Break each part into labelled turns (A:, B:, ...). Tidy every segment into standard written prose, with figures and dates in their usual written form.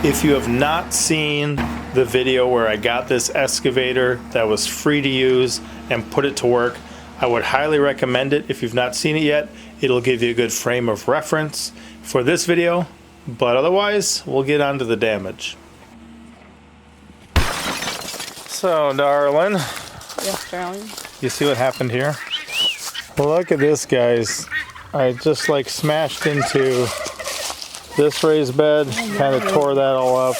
A: If you have not seen the video where I got this excavator that was free to use and put it to work, I would highly recommend it. If you've not seen it yet, it'll give you a good frame of reference for this video, but otherwise, we'll get on to the damage. So, darling.
B: Yes, darling.
A: You see what happened here? Look at this, guys. I just like smashed into this raised bed, kind of tore that all up.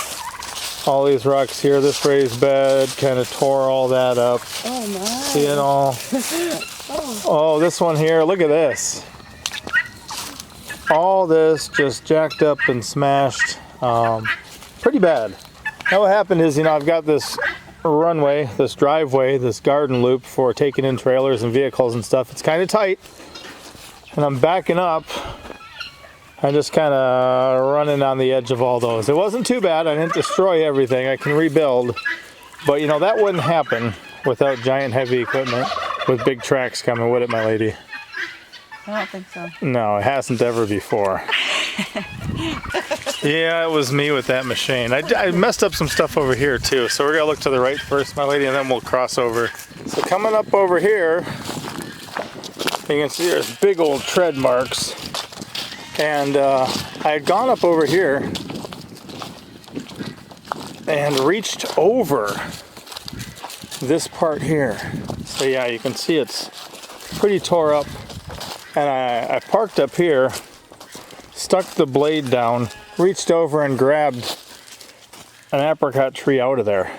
A: All these rocks here, this raised bed, kind of tore all that up.
B: Oh, nice.
A: See it all? Oh, this one here, look at this. All this just jacked up and smashed. Pretty bad. Now what happened is, I've got this runway, this driveway, this garden loop for taking in trailers and vehicles and stuff. It's kind of tight. And I'm backing up. I'm just kind of running on the edge of all those. It wasn't too bad. I didn't destroy everything. I can rebuild. But that wouldn't happen without giant heavy equipment with big tracks coming, would it, my lady?
B: I don't think so.
A: No, it hasn't ever before. Yeah, it was me with that machine. I messed up some stuff over here too. So we're gonna look to the right first, my lady, and then we'll cross over. So coming up over here, you can see there's big old tread marks. And I had gone up over here and reached over this part here. So yeah, you can see it's pretty tore up. And I parked up here, stuck the blade down, reached over and grabbed an apricot tree out of there.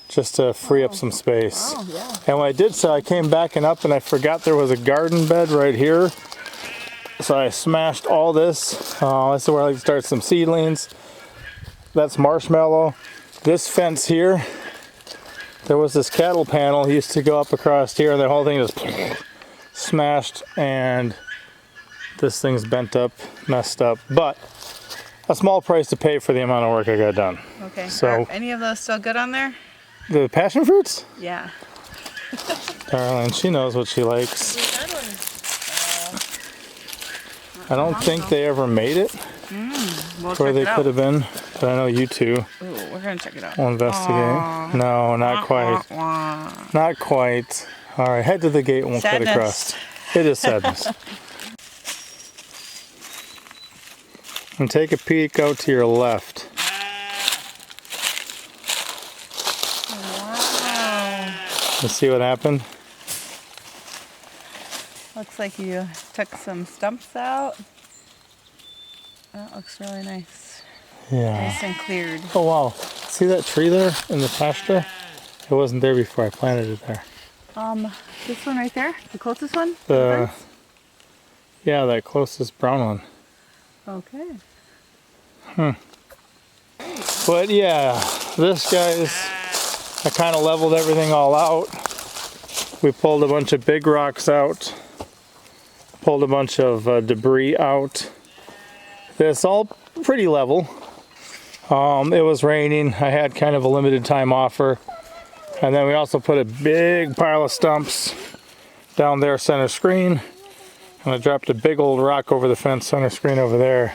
A: Just to free up some space.
B: Oh, yeah.
A: And when I did so, I came backing up and I forgot there was a garden bed right here. So I smashed all this. This is where I like to start some seedlings. That's marshmallow. This fence here, there was this cattle panel used to go up across here, and the whole thing just smashed, and this thing's bent up, messed up. But a small price to pay for the amount of work I got done.
B: Okay.
A: So,
B: are any of those still good on there?
A: The passion fruits?
B: Yeah.
A: Darling, she knows what she likes. I don't think they ever made it
B: We'll
A: where
B: check
A: they
B: it out.
A: could have been, but I know you two
B: Ooh, we're gonna check it out.
A: will investigate.
B: Aww.
A: No, not quite. Not quite. All right, head to the gate and we'll cut across. It is sadness. And take a peek out to your left.
B: Wow.
A: Let's see what happened.
B: Looks like you took some stumps out. That looks really nice.
A: Yeah.
B: Nice and cleared.
A: Oh wow. See that tree there in the pasture? It wasn't there before I planted it there.
B: This one right there? The closest one?
A: Yeah, that closest brown one.
B: Okay.
A: But yeah, this guy's, I kind of leveled everything all out. We pulled a bunch of big rocks out. Pulled a bunch of debris out. It's all pretty level. It was raining. I had kind of a limited time offer. And then we also put a big pile of stumps down there center screen. And I dropped a big old rock over the fence center screen over there.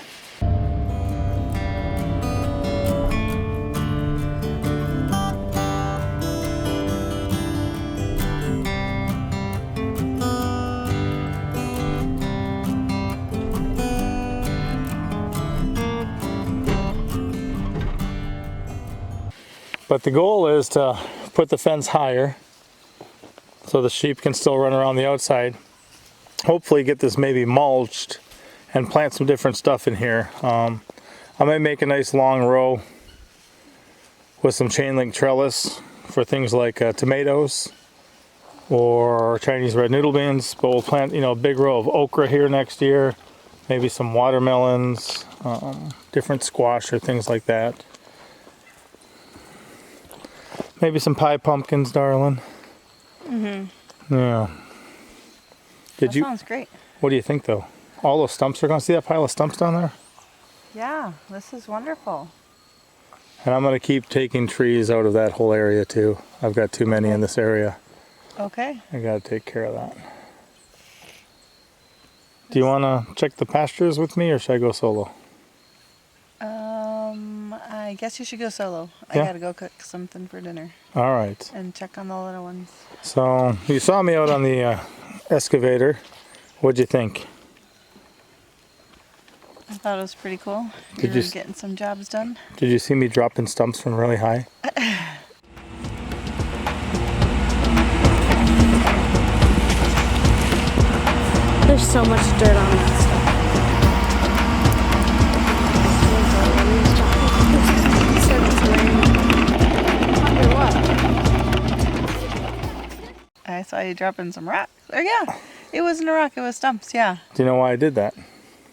A: But the goal is to put the fence higher so the sheep can still run around the outside. Hopefully get this maybe mulched and plant some different stuff in here. I might make a nice long row with some chain link trellis for things like tomatoes or Chinese red noodle beans, but we'll plant, you know, a big row of okra here next year, maybe some watermelons, different squash or things like that. Maybe some pie pumpkins, darling. Yeah.
B: That sounds great.
A: What do you think, though? All those stumps are going to see that pile of stumps down there?
B: Yeah, this is wonderful.
A: And I'm going to keep taking trees out of that whole area, too. I've got too many in this area.
B: Okay.
A: I got to take care of that. Do you want to check the pastures with me, or should I go solo?
B: I guess you should go solo.
A: Yeah?
B: I gotta go cook something for dinner
A: All right.
B: and check on the little ones.
A: So, you saw me out on the excavator. What'd you think?
B: I thought it was pretty cool.
A: Did
B: You're
A: you
B: getting some jobs done.
A: Did you see me dropping stumps from really high?
C: There's so much dirt on that stuff. Under what?
B: I saw you dropping some rocks. Oh yeah, it wasn't a rock, it was stumps, yeah.
A: Do you know why I did that?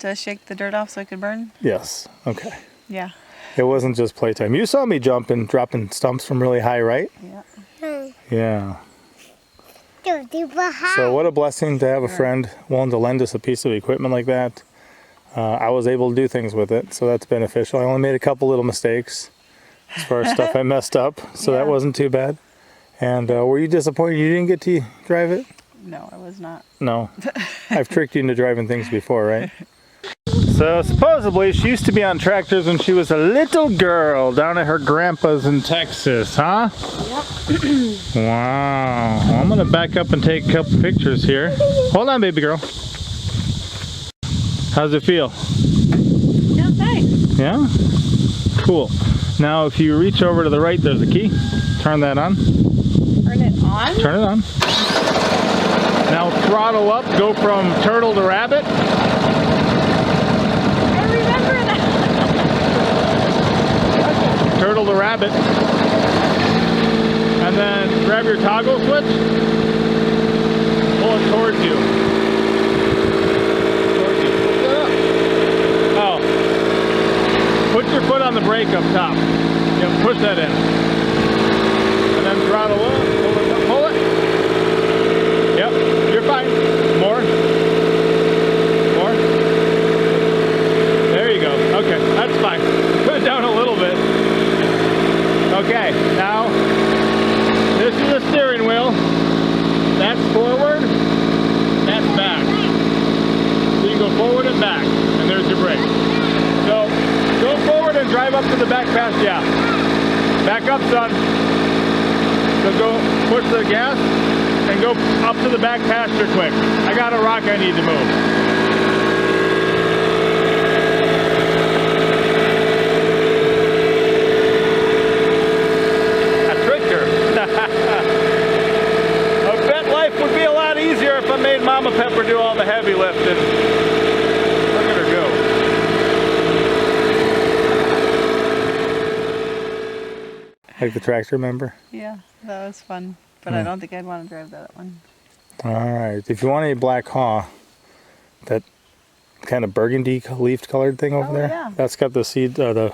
B: To shake the dirt off so it could burn?
A: Yes. Okay.
B: Yeah.
A: It wasn't just playtime. You saw me dropping stumps from really high, right?
B: Yeah.
A: Yeah. So what a blessing to have a friend willing to lend us a piece of equipment like that. I was able to do things with it, so that's beneficial. I only made a couple little mistakes as far as stuff I messed up, so that wasn't too bad. And were you disappointed you didn't get to drive it?
B: No, I was not.
A: No. I've tricked you into driving things before, right? So supposedly she used to be on tractors when she was a little girl down at her grandpa's in Texas, huh? Yep. Wow. Well, I'm gonna back up and take a couple pictures here. Hold on, baby girl. How's it feel?
C: Feels nice.
A: Yeah? Cool. Now if you reach over to the right, there's a key. Turn that on.
C: Turn it on?
A: Turn it on. Now throttle up, go from turtle to rabbit.
C: I remember that.
A: Turtle to rabbit. And then grab your toggle switch. Pull it towards you. Oh. Put your foot on the brake up top. Yep, push that in. And then throttle up. Pull it. Yep, you're fine. More. More. There you go. Okay, that's fine. Put it down a little bit. Okay, now this is the steering wheel. That's forward. That's back. So you go forward and back, and there's your brake. So go forward and drive up to the back pasture. Yeah. Back up, son. So go push the gas and go up to the back pasture quick. I got a rock I need to move. I tricked her. I bet life would be a lot easier if I made Mama Pepper do all the heavy lifting. Look at her go. Like the tractor, remember?
B: Yeah, that was fun. But I don't think I'd want to drive that one.
A: Alright, if you want a black haw, that kind of burgundy leaf colored thing over there,
B: yeah.
A: that's got the seed, the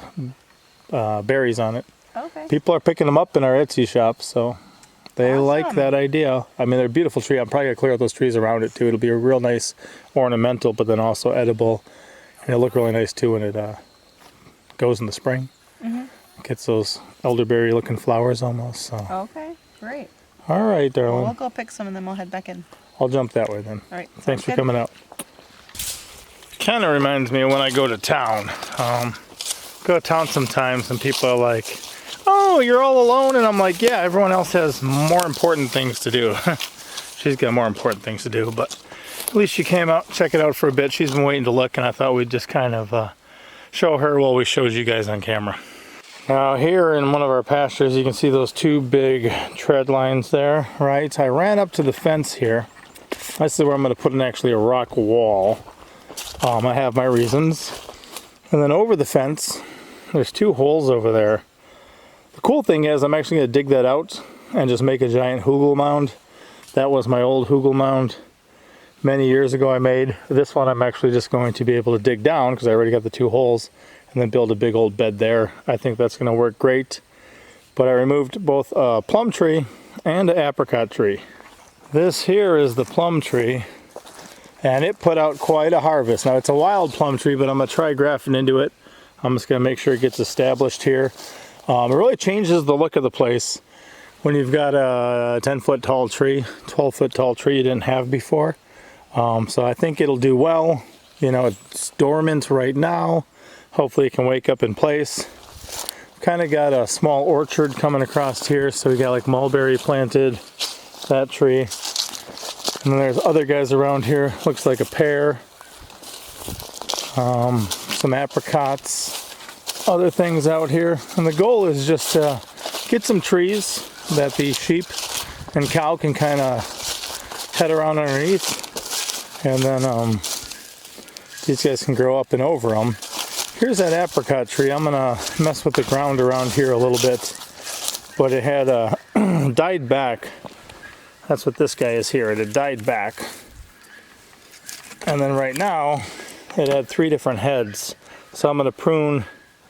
A: berries on it.
B: Okay.
A: People are picking them up in our Etsy shop, so they like
B: Awesome.
A: that idea. I mean, they're a beautiful tree. I'm probably going to clear out those trees around it too. It'll be a real nice ornamental, but then also edible. And it'll look really nice too when it goes in the spring. Gets those elderberry looking flowers almost. So.
B: Okay, great.
A: All right, darling.
B: Well, we'll go pick some and then we'll head back in.
A: I'll jump that way then.
B: All right.
A: Thanks for
B: sounds good.
A: coming out. Kind of reminds me of when I go to town. Go to town sometimes and people are like, oh, you're all alone? And I'm like, yeah, everyone else has more important things to do. She's got more important things to do, but at least she came out, check it out for a bit. She's been waiting to look, and I thought we'd just kind of show her while we showed you guys on camera. Now here in one of our pastures, you can see those two big tread lines there, right? I ran up to the fence here. This is where I'm going to put in actually a rock wall. I have my reasons. And then over the fence, there's two holes over there. The cool thing is I'm actually going to dig that out and just make a giant hugel mound That was my old hugel mound many years ago I made. This one I'm actually just going to be able to dig down because I already got the 2 holes and then build a big old bed there. I think that's going to work great. But I removed both a plum tree and an apricot tree. This here is the plum tree, and it put out quite a harvest. Now it's a wild plum tree, but I'm going to try grafting into it. I'm just going to make sure it gets established here. It really changes the look of the place when you've got a 10-foot tall tree, 12-foot tall tree you didn't have before. So I think it'll do well. You know, it's dormant right now. Hopefully it can wake up in place. Kind of got a small orchard coming across here, so we got like mulberry planted, that tree. And then there's other guys around here. Looks like a pear, some apricots, other things out here. And the goal is just to get some trees that the sheep and cow can kind of head around underneath. And then these guys can grow up and over them. Here's that apricot tree. I'm gonna mess with the ground around here a little bit, but it had died back. That's what this guy is here. It had died back, and then right now it had 3 different heads. So I'm gonna prune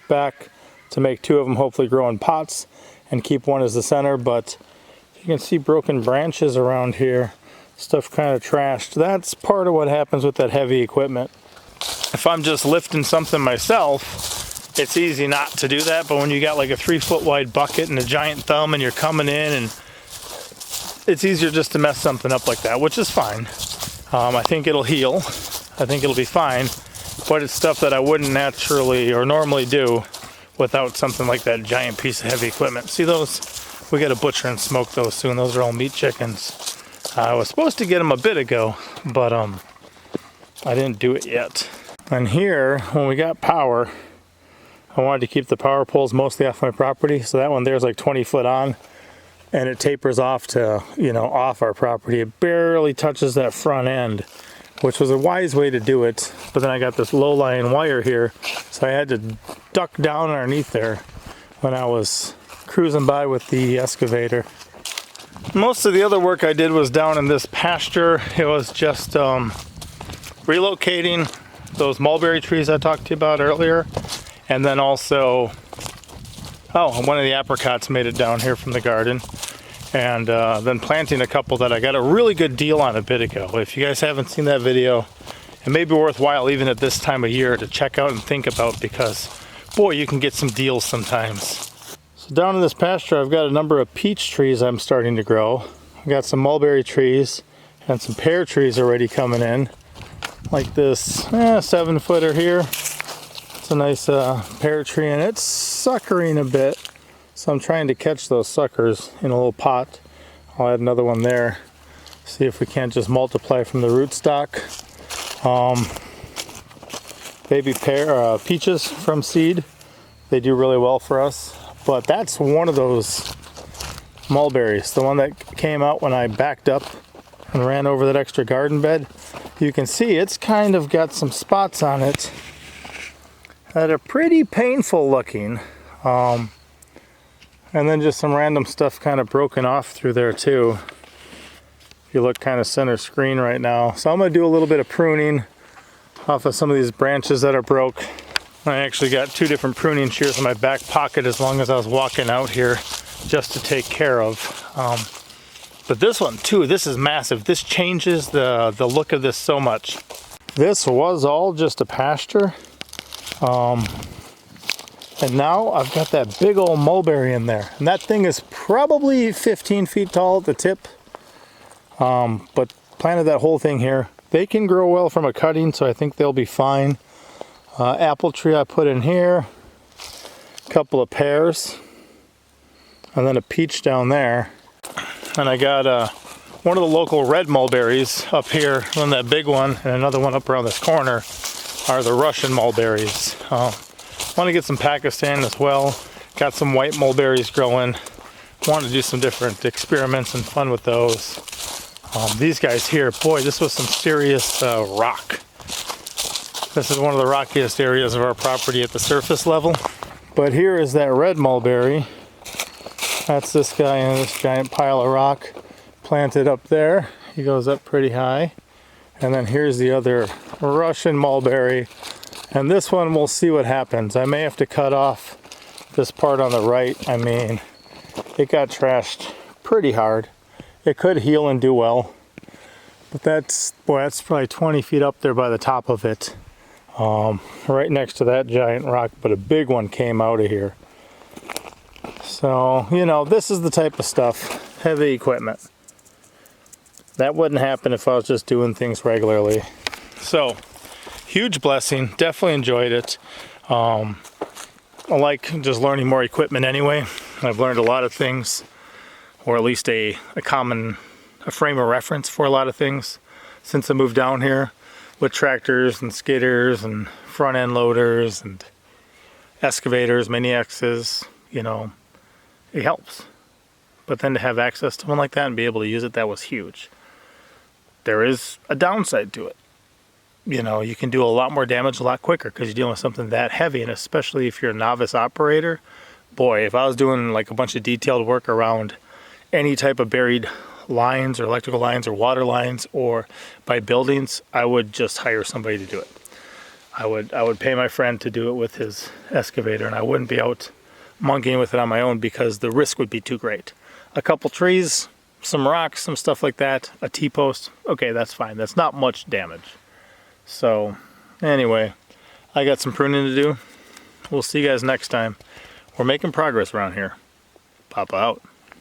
A: back to make 2 of them hopefully grow in pots and keep one as the center. But you can see broken branches around here, stuff kind of trashed. That's part of what happens with that heavy equipment. If I'm just lifting something myself, it's easy not to do that, but when you got like a 3-foot wide bucket and a giant thumb and you're coming in, and it's easier just to mess something up like that, which is fine. I think it'll heal. I think it'll be fine, but it's stuff that I wouldn't naturally or normally do without something like that giant piece of heavy equipment. See those? We got to butcher and smoke those soon. Those are all meat chickens. I was supposed to get them a bit ago, but I didn't do it yet. And here, when we got power, I wanted to keep the power poles mostly off my property. So that one there's like 20 foot on, and it tapers off to, you know, off our property. It barely touches that front end, which was a wise way to do it. But then I got this low-lying wire here, so I had to duck down underneath there when I was cruising by with the excavator. Most of the other work I did was down in this pasture. It was just relocating those mulberry trees I talked to you about earlier, and then also, one of the apricots made it down here from the garden, and then planting a couple that I got a really good deal on a bit ago. If you guys haven't seen that video, it may be worthwhile even at this time of year to check out and think about, because boy, you can get some deals sometimes. So down in this pasture I've got a number of peach trees I'm starting to grow. I've got some mulberry trees and some pear trees already coming in. Like this 7-footer here. It's a nice pear tree, and it's suckering a bit. So I'm trying to catch those suckers in a little pot. I'll add another one there. See if we can't just multiply from the rootstock. Baby pear, peaches from seed. They do really well for us. But that's one of those mulberries. The one that came out when I backed up and ran over that extra garden bed. You can see it's kind of got some spots on it that are pretty painful looking. And then just some random stuff kind of broken off through there too. If you look kind of center screen right now. So I'm going to do a little bit of pruning off of some of these branches that are broke. I actually got 2 different pruning shears in my back pocket as long as I was walking out here just to take care of. But this one too, this is massive. This changes the look of this so much. This was all just a pasture. And now I've got that big old mulberry in there. And that thing is probably 15 feet tall at the tip. But planted that whole thing here. They can grow well from a cutting, so I think they'll be fine. Apple tree I put in here. A couple of pears. And then a peach down there. And I got one of the local red mulberries up here, and that big one, and another one up around this corner are the Russian mulberries. Want to get some Pakistan as well. Got some white mulberries growing. Want to do some different experiments and fun with those. These guys here, boy, this was some serious rock. This is one of the rockiest areas of our property at the surface level. But here is that red mulberry. That's this guy in this giant pile of rock. planted up there. He goes up pretty high. And then here's the other Russian mulberry. And this one, we'll see what happens. I may have to cut off this part on the right. I mean, it got trashed pretty hard. It could heal and do well. But that's probably 20 feet up there by the top of it. Right next to that giant rock, but a big one came out of here. So, you know, this is the type of stuff, heavy equipment. That wouldn't happen if I was just doing things regularly. So, huge blessing, definitely enjoyed it. I like just learning more equipment anyway. I've learned a lot of things, or at least a frame of reference for a lot of things since I moved down here with tractors and skidders and front end loaders and excavators, mini X's, you know, it helps. But then to have access to one like that and be able to use it, that was huge. There is a downside to it. You know, you can do a lot more damage a lot quicker because you're dealing with something that heavy, and especially if you're a novice operator, boy, if I was doing like a bunch of detailed work around any type of buried lines or electrical lines or water lines or by buildings, I would just hire somebody to do it. I would pay my friend to do it with his excavator, and I wouldn't be out monkeying with it on my own because the risk would be too great. A couple trees, some rocks, some stuff like that, a T-post, okay, that's fine. That's not much damage. So anyway, I got some pruning to do. We'll see you guys next time. We're making progress around here. Papa out.